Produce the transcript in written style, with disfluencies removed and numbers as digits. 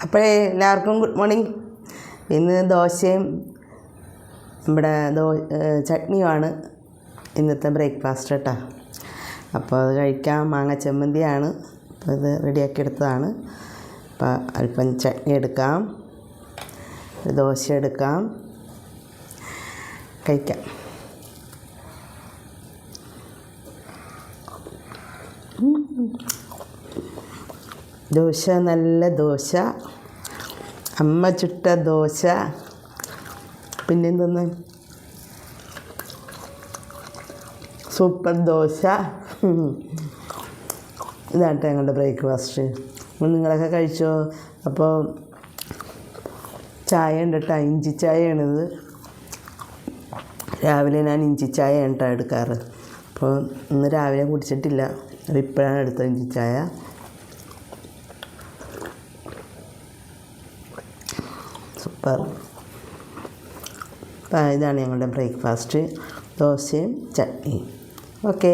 അപ്പോഴേ എല്ലാവർക്കും good morning. ഇന്ന് ദോശയും നമ്മുടെ ചട്നിയുമാണ് ഇന്നത്തെ ബ്രേക്ക്ഫാസ്റ്റ് കേട്ടോ. അപ്പോൾ അത് കഴിക്കാം. മാങ്ങ ചമ്മന്തിയാണ്. അപ്പോൾ ഇത് റെഡിയാക്കി എടുത്തതാണ്. അപ്പോൾ അല്പം ചട്നി എടുക്കാം, ദോശ എടുക്കാം, കഴിക്കാം. ദോശ, നല്ല ദോശ, അമ്മ ചുട്ട ദോശ. പിന്നെന്തൊന്ന് സൂപ്പർ ദോശ. ഇതാട്ടെ ഞങ്ങളുടെ ബ്രേക്ക്ഫാസ്റ്റ്. നിങ്ങളൊക്കെ കഴിച്ചോ? അപ്പോൾ ചായ ഉണ്ട് കേട്ടോ, ഇഞ്ചി ചായയാണിത്. രാവിലെ ഞാൻ ഇഞ്ചി ചായ കേട്ടോ എടുക്കാറ്. അപ്പോൾ ഇന്ന് രാവിലെ കുടിച്ചിട്ടില്ല, അത് ഇപ്പോഴാണ് എടുത്തത് ഇഞ്ചി ചായ. സൂപ്പർ. അപ്പോൾ ഇതാണ് ഞങ്ങളുടെ ബ്രേക്ക്ഫാസ്റ്റ്, ദോശയും ചട്നിയും. ഓക്കേ.